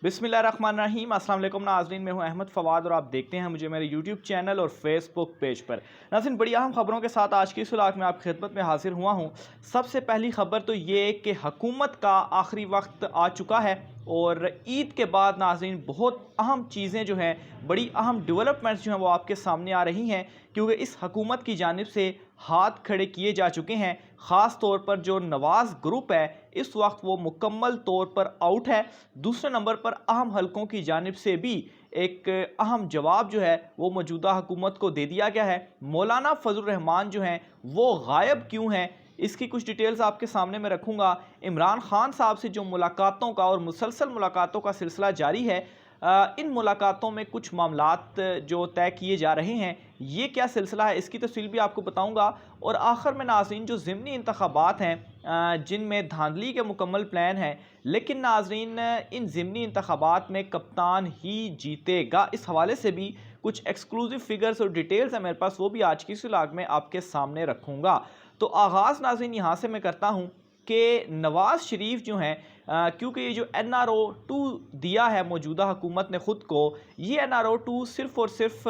बिस्मिल्लाहिर्रहमानिर्रहीम। अस्सलाम वालेकुम नाज़रीन, मैं हूं अहमद फ़वाद और आप देखते हैं मुझे मेरे यूट्यूब चैनल और फेसबुक पेज पर। नाज़रीन, बड़ी अहम खबरों के साथ आज की इस व्लॉग में आपकी खिदमत में हाजिर हुआ हूं। सबसे पहली खबर तो ये कि हुकूमत का आखिरी वक्त आ चुका है और ईद के बाद नाज़रीन बहुत अहम चीज़ें जो हैं, बड़ी अहम डेवलपमेंट्स जो हैं वो आपके सामने आ रही हैं, क्योंकि इस हुकूमत की जानिब से हाथ खड़े किए जा चुके हैं। ख़ास तौर पर जो नवाज़ ग्रुप है इस वक्त वो मुकम्मल तौर पर आउट है। दूसरे नंबर पर अहम हलकों की जानिब से भी एक अहम जवाब जो है वो मौजूदा हुकूमत को दे दिया गया है। मौलाना फजल रहमान जो हैं वो गायब क्यों हैं, इसकी कुछ डिटेल्स आपके सामने मैं रखूँगा। इमरान खान साहब से जो मुलाकातों का और मुसलसल मुलाकातों का सिलसिला जारी है, इन मुलाकातों में कुछ मामलात जो तय किए जा रहे हैं, ये क्या सिलसिला है इसकी तफसील भी आपको बताऊंगा। और आखिर में नाज़रीन जो ज़िमनी इंतखाबात हैं जिनमें धांधली के मुकम्मल प्लान है, लेकिन नाज़रीन इन ज़िमनी इंतखाबात में कप्तान ही जीतेगा, इस हवाले से भी कुछ एक्सक्लूसिव फिगर्स और डिटेल्स हैं मेरे पास, वो भी आज की इस व्लॉग में आपके सामने रखूँगा। तो आगाज़ नाज़रीन यहाँ से मैं करता हूँ कि नवाज़ शरीफ जो हैं, क्योंकि ये जो NRO-2 दिया है मौजूदा हुकूमत ने ख़ुद को, ये NRO-2 सिर्फ़ और सिर्फ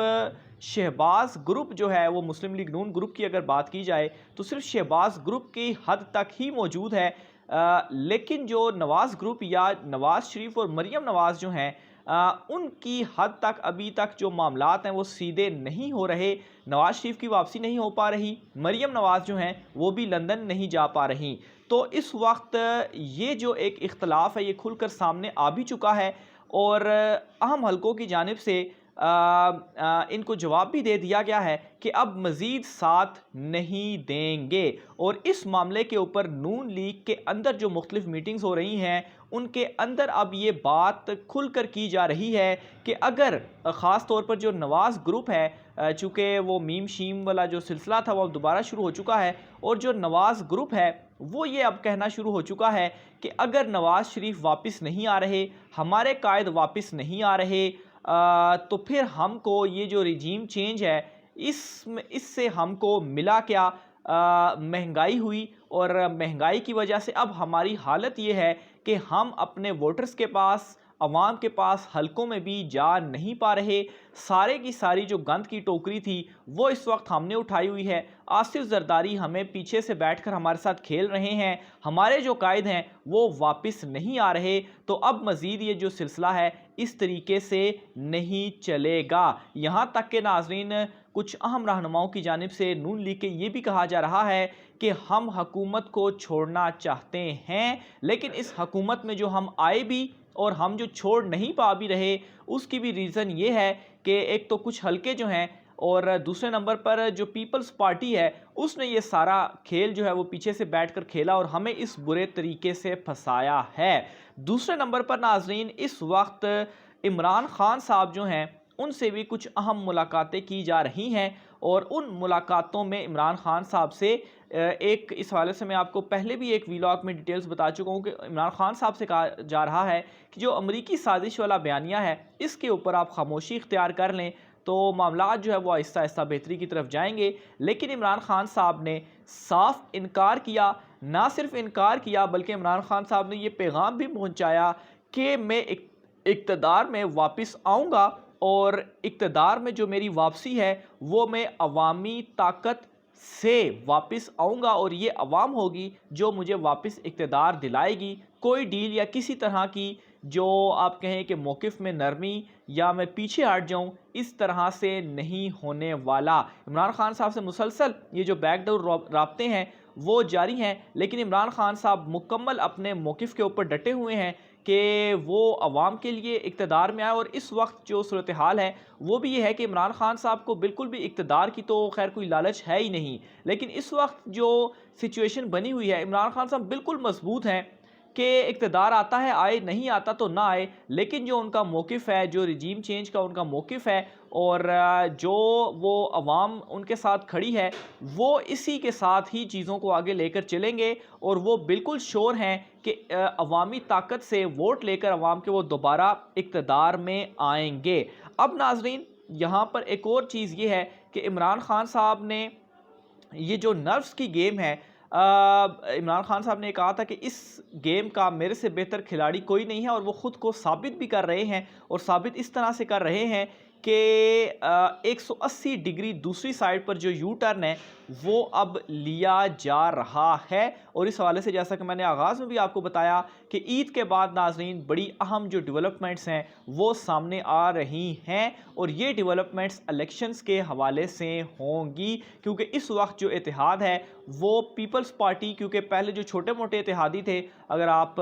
शहबाज ग्रुप जो है वो मुस्लिम लीग नून ग्रुप की अगर बात की जाए तो सिर्फ शहबाज ग्रुप की हद तक ही मौजूद है। लेकिन जो नवाज़ ग्रुप या नवाज़ शरीफ और मरीम नवाज़ जो हैं, उनकी हद तक अभी तक जो मामलात हैं वो सीधे नहीं हो रहे। नवाज़ शरीफ की वापसी नहीं हो पा रही, मरीम नवाज़ जो हैं वो भी लंदन नहीं जा पा रही। तो इस वक्त ये जो एक इख्तलाफ है ये खुलकर सामने आ भी चुका है और अहम हलकों की जानिब से इनको जवाब भी दे दिया गया है कि अब मज़ीद साथ नहीं देंगे। और इस मामले के ऊपर नून लीग के अंदर जो मुख्तलिफ मीटिंग्स हो रही हैं उनके अंदर अब ये बात खुलकर की जा रही है कि अगर ख़ास तौर पर जो नवाज़ ग्रुप है, चूँकि वो मीम शीम वाला जो सिलसिला था वो अब दोबारा शुरू हो चुका है, और जो नवाज़ ग्रुप है वो ये अब कहना शुरू हो चुका है कि अगर नवाज़ शरीफ वापस नहीं आ रहे, हमारे कायद वापस नहीं आ रहे, तो फिर हमको ये जो रिजीम चेंज है इससे हमको मिला क्या? महंगाई हुई और महंगाई की वजह से अब हमारी हालत ये है कि हम अपने वोटर्स के पास, अवाम के पास हलकों में भी जा नहीं पा रहे। सारे की सारी जो गंद की टोकरी थी वो इस वक्त हमने उठाई हुई है। आसिफ जरदारी हमें पीछे से बैठकर हमारे साथ खेल रहे हैं, हमारे जो कायद हैं वो वापस नहीं आ रहे। तो अब मज़ीद ये जो सिलसिला है इस तरीके से नहीं चलेगा। यहाँ तक के नाज़रीन कुछ अहम रहनुमाओं की जानिब से नून लीग के ये भी कहा जा रहा है कि हम हुकूमत को छोड़ना चाहते हैं, लेकिन इस हुकूमत में जो हम आए भी और हम जो छोड़ नहीं पा भी रहे उसकी भी रीज़न ये है कि एक तो कुछ हलके जो हैं और दूसरे नंबर पर जो पीपल्स पार्टी है उसने ये सारा खेल जो है वो पीछे से बैठकर खेला और हमें इस बुरे तरीके से फंसाया है। दूसरे नंबर पर नाज़रीन इस वक्त इमरान खान साहब जो हैं उनसे भी कुछ अहम मुलाकातें की जा रही हैं और उन मुलाकातों में इमरान खान साहब से एक इस हवाले से मैं आपको पहले भी एक व्लॉग में डिटेल्स बता चुका हूँ कि इमरान खान साहब से कहा जा रहा है कि जो अमरीकी साजिश वाला बयानिया है इसके ऊपर आप खामोशी इख्तियार कर लें तो मामलात जो है वो आहिस्ता आहिस्ता बेहतरी की तरफ जाएंगे। लेकिन इमरान खान साहब ने साफ इनकार किया, ना सिर्फ इनकार किया बल्कि इमरान खान साहब ने ये पैगाम भी पहुँचाया कि मैं इक़्तिदार में वापस आऊँगा और इक़्तिदार में जो मेरी वापसी है वो मैं अवामी ताकत से वापस आऊँगा और ये अवाम होगी जो मुझे वापस इक़्तिदार दिलाएगी। कोई डील या किसी तरह की जो आप कहें कि मौक़िफ़ में नरमी या मैं पीछे हट जाऊँ, इस तरह से नहीं होने वाला। इमरान खान साहब से मुसलसल ये जो बैकडोर राब्ते हैं वो जारी हैं, लेकिन इमरान खान साहब मुकम्मल अपने मौक़िफ़ के ऊपर डटे हुए हैं कि वो अवाम के लिए इक़्तिदार में आए। और इस वक्त जो सूरत हाल है वो भी ये है कि इमरान खान साहब को बिल्कुल भी इक़्तिदार की तो खैर कोई लालच है ही नहीं, लेकिन इस वक्त जो सिचुएशन बनी हुई है इमरान खान साहब बिल्कुल मजबूत हैं कि इक़्तिदार आता है आए, नहीं आता तो ना आए, लेकिन जो उनका मौक़िफ़ है, जो रिजीम चेंज का उनका मौक़िफ़ है और जो वो अवाम उनके साथ खड़ी है वो इसी के साथ ही चीज़ों को आगे लेकर चलेंगे और वो बिल्कुल श्योर हैं कि अवामी ताकत से वोट लेकर अवाम के वो दोबारा इक़्तिदार में आएंगे। अब नाज़रीन यहाँ पर एक और चीज़ ये है कि इमरान खान साहब ने ये जो नर्व्स की गेम है इमरान खान साहब ने कहा था कि इस गेम का मेरे से बेहतर खिलाड़ी कोई नहीं है, और वो ख़ुद को साबित भी कर रहे हैं, और साबित इस तरह से कर रहे हैं कि 180 डिग्री दूसरी साइड पर जो यू टर्न है वो अब लिया जा रहा है। और इस हवाले से जैसा कि मैंने आगाज़ में भी आपको बताया कि ईद के बाद नाज़रीन बड़ी अहम जो डेवलपमेंट्स हैं वो सामने आ रही हैं, और ये डेवलपमेंट्स इलेक्शंस के हवाले से होंगी, क्योंकि इस वक्त जो इत्तेहाद है वो पीपल्स पार्टी, क्योंकि पहले जो छोटे मोटे इत्तेहादी थे, अगर आप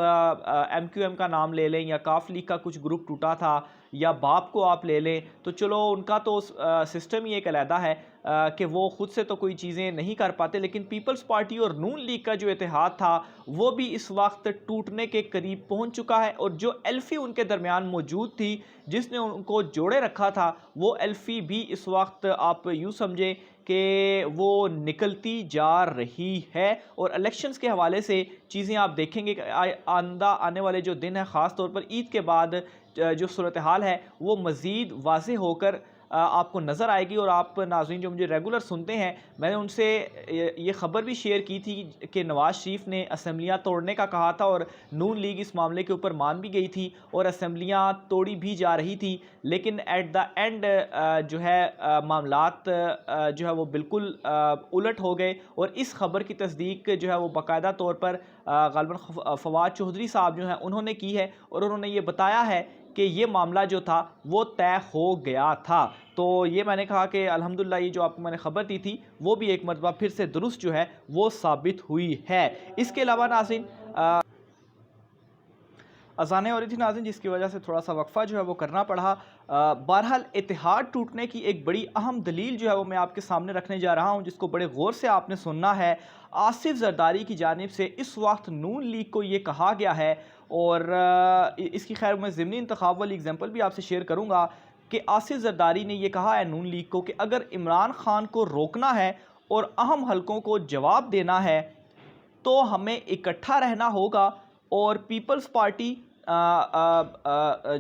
MQM का नाम ले लें, या काफ लीग का कुछ ग्रुप टूटा था, या बाप को आप ले लें, तो चलो उनका तो सिस्टम ही एक अलहदा है कि वो ख़ुद से तो कोई चीज़ें नहीं कर पाते, लेकिन पीपल्स पार्टी और नून लीग का जो इत्तेहाद था वो भी इस वक्त टूटने के करीब पहुंच चुका है। और जो एल्फी उनके दरमियान मौजूद थी, जिसने उनको जोड़े रखा था, वो एल्फी भी इस वक्त आप यूँ समझें कि वो निकलती जा रही है। और इलेक्शंस के हवाले से चीज़ें आप देखेंगे कि आने वाले जो दिन है, ख़ास तौर पर ईद के बाद जो सूरत हाल है वो मज़ीद वाज़ेह होकर आपको नज़र आएगी। और आप नाज़रीन जो मुझे रेगुलर सुनते हैं, मैंने उनसे ये ख़बर भी शेयर की थी कि नवाज़ शरीफ ने असेंबलियाँ तोड़ने का कहा था, और नून लीग इस मामले के ऊपर मान भी गई थी और असेंबलियाँ तोड़ी भी जा रही थी, लेकिन एट द एंड जो है मामलात जो है वो बिल्कुल उलट हो गए। और इस खबर की तस्दीक जो है वो बाकायदा तौर पर ग़ालिबन फवाद चौधरी साहब जो हैं उन्होंने की है, और उन्होंने ये बताया है कि ये मामला जो था वो तय हो गया था। तो ये मैंने कहा कि अल्हम्दुलिल्लाह ये जो आपको मैंने ख़बर दी थी वो भी एक मरतबा फिर से दुरुस्त जो है वो साबित हुई है। इसके अलावा नाज़रीन अज़ानें हो रही थी नाज़रीन, जिसकी वजह से थोड़ा सा वक्फ़ा जो है वो करना पड़ा। बहरहाल इत्तेहाद टूटने की एक बड़ी अहम दलील जो है वो मैं आपके सामने रखने जा रहा हूँ, जिसको बड़े गौर से आपने सुनना है। आसिफ ज़रदारी की जानिब से इस वक्त नून लीग को ये कहा गया है, और इसकी खैर मैं ज़िमनी इंतखाब वाली एग्जाम्पल भी आपसे शेयर करूँगा कि आसिफ ज़रदारी ने यह कहा है नून लीग को कि अगर इमरान खान को रोकना है और अहम हलकों को जवाब देना है तो हमें इकट्ठा रहना होगा, और पीपल्स पार्टी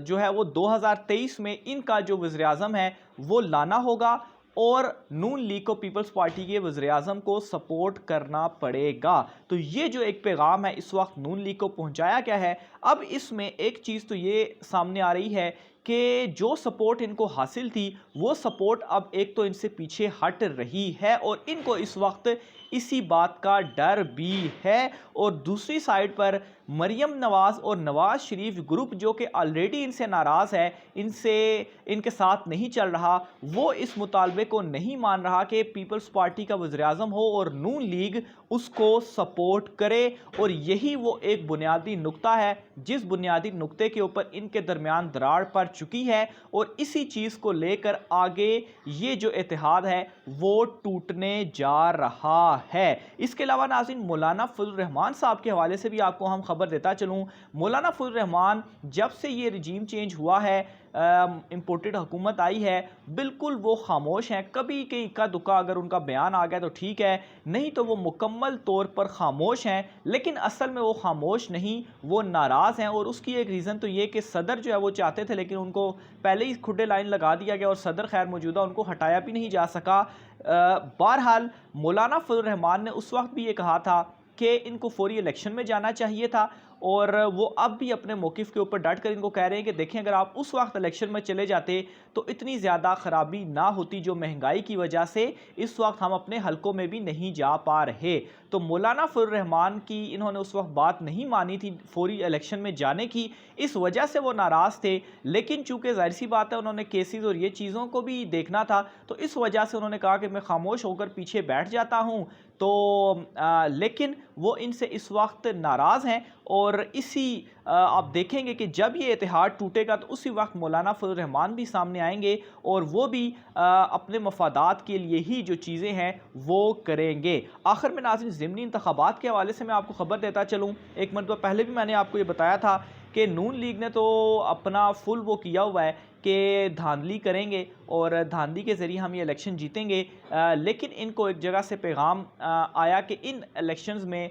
जो है वो 2023 में इनका जो वज़ीर-ए-आज़म है वो लाना होगा, और नून लीग को पीपल्स पार्टी के वज़ीर-ए-आज़म को सपोर्ट करना पड़ेगा। तो ये जो एक पैगाम है इस वक्त नून लीग को पहुंचाया गया है। अब इसमें एक चीज़ तो ये सामने आ रही है कि जो सपोर्ट इनको हासिल थी वो सपोर्ट अब एक तो इनसे पीछे हट रही है, और इनको इस वक्त इसी बात का डर भी है। और दूसरी साइड पर मरियम नवाज़ और नवाज़ शरीफ ग्रुप जो कि ऑलरेडी इनसे नाराज़ है, इनके साथ नहीं चल रहा, वो इस मुतालबे को नहीं मान रहा कि पीपल्स पार्टी का वज़ीर-ए-आज़म हो और नून लीग उसको सपोर्ट करे। और यही वो एक बुनियादी नुक्ता है जिस बुनियादी नुक्ते के ऊपर इनके दरमियान दरार पड़ चुकी है, और इसी चीज़ को लेकर आगे ये जो इत्तेहाद है वो टूटने जा रहा है। इसके अलावा नाज़रीन मौलाना फजल रहमान साहब के हवाले से भी आपको हम खबर देता चलूँ। मौलाना फजल रहमान जब से ये रजीम चेंज हुआ है, इम्पोर्टेड हुकूमत आई है, बिल्कुल वो खामोश हैं। कभी कहीं इक्का दुक्का अगर उनका बयान आ गया तो ठीक है, नहीं तो वो मुकम्मल तौर पर खामोश हैं। लेकिन असल में वो खामोश नहीं, वो नाराज़ हैं, और उसकी एक रीज़न तो ये कि सदर जो है वो चाहते थे, लेकिन उनको पहले ही खुडे लाइन लगा दिया गया, और सदर खैर मौजूदा उनको हटाया भी नहीं जा सका। बहरहाल मौलाना फजल रहमान ने उस वक्त भी ये कहा था कि इनको फौरी इलेक्शन में जाना चाहिए था, और वो अब भी अपने मौक़िफ़ के ऊपर डट कर इनको कह रहे हैं कि देखें अगर आप उस वक्त इलेक्शन में चले जाते तो इतनी ज़्यादा ख़राबी ना होती जो महंगाई की वजह से इस वक्त हम अपने हलकों में भी नहीं जा पा रहे। तो मौलाना फजल रहमान की इन्होंने उस वक्त बात नहीं मानी थी फौरी इलेक्शन में जाने की, इस वजह से वो नाराज़ थे। लेकिन चूँकि ज़ाहिर सी बात है उन्होंने केसेस और ये चीज़ों को भी देखना था, तो इस वजह से उन्होंने कहा कि मैं खामोश होकर पीछे बैठ जाता हूँ। तो लेकिन वो इनसे इस वक्त नाराज़ हैं, और इसी आप देखेंगे कि जब ये इत्तेहाद टूटेगा तो उसी वक्त मौलाना फजल रहमान भी सामने आएंगे, और वो भी अपने मफादात के लिए ही जो चीज़ें हैं वो करेंगे। आखिर में नाज़रीन ज़िमनी इंतखाबात के हवाले से मैं आपको ख़बर देता चलूँ। एक मरतबा पहले भी मैंने आपको ये बताया था कि नून लीग ने तो अपना फुल वो किया हुआ है कि धांधली करेंगे और धांधली के ज़रिए हम ये इलेक्शन जीतेंगे, लेकिन इनको एक जगह से पैगाम आया कि इन इलेक्शंस में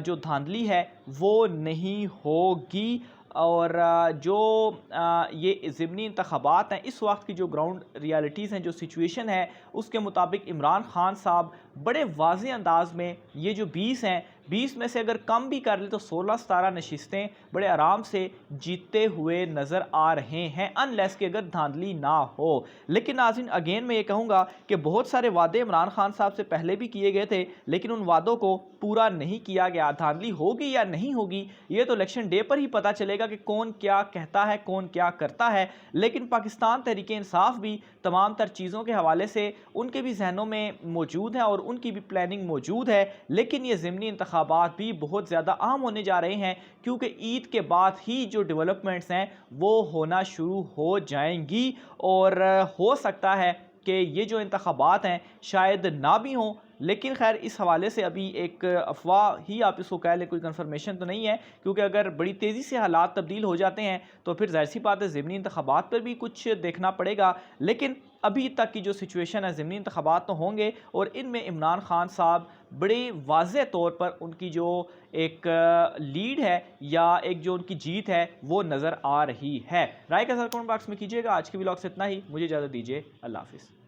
जो धांधली है वो नहीं होगी। और जो ये ज़िमनी इंतखाबात हैं, इस वक्त की जो ग्राउंड रियलिटीज़ हैं, जो सिचुएशन है, उसके मुताबिक इमरान खान साहब बड़े वाज़े अंदाज में ये जो 20 हैं, 20 में से अगर कम भी कर ले तो 16-17 नशिस्तें बड़े आराम से जीतते हुए नज़र आ रहे हैं, अनलेस कि अगर धांधली ना हो। लेकिन नाज़रीन, अगेन मैं ये कहूँगा कि बहुत सारे वादे इमरान खान साहब से पहले भी किए गए थे, लेकिन उन वादों को पूरा नहीं किया गया। धांधली होगी या नहीं होगी, ये तो इलेक्शन डे पर ही पता चलेगा कि कौन क्या कहता है, कौन क्या करता है। लेकिन पाकिस्तान तहरीक-ए-इंसाफ भी तमाम तर चीज़ों के हवाले से उनके भी जहनों में मौजूद है और उनकी भी प्लानिंग मौजूद है। लेकिन ये ज़िमनी इंतखाबात भी बहुत ज़्यादा अहम होने जा रहे हैं, क्योंकि ईद के बाद ही जो डेवलपमेंट्स हैं वो होना शुरू हो जाएंगी और हो सकता है कि ये जो इंतखाबात हैं शायद ना भी हों। लेकिन खैर, इस हवाले से अभी एक अफवाह ही आप इसको कह लें, कोई कंफर्मेशन तो नहीं है, क्योंकि अगर बड़ी तेज़ी से हालात तब्दील हो जाते हैं तो फिर ज़ाहिर सी बात है ज़िमनी इंतखाबात पर भी कुछ देखना पड़ेगा। लेकिन अभी तक की जो सिचुएशन है, ज़िमनी इंतखाबात तो होंगे और इनमें इमरान खान साहब बड़े वाज़े तौर पर उनकी जो एक लीड है या एक जो उनकी जीत है वो नज़र आ रही है। राय का सर कमेंट बॉक्स में कीजिएगा। आज के व्लॉग से इतना ही, मुझे इजाज़त दीजिए। अल्लाह हाफ़िज़।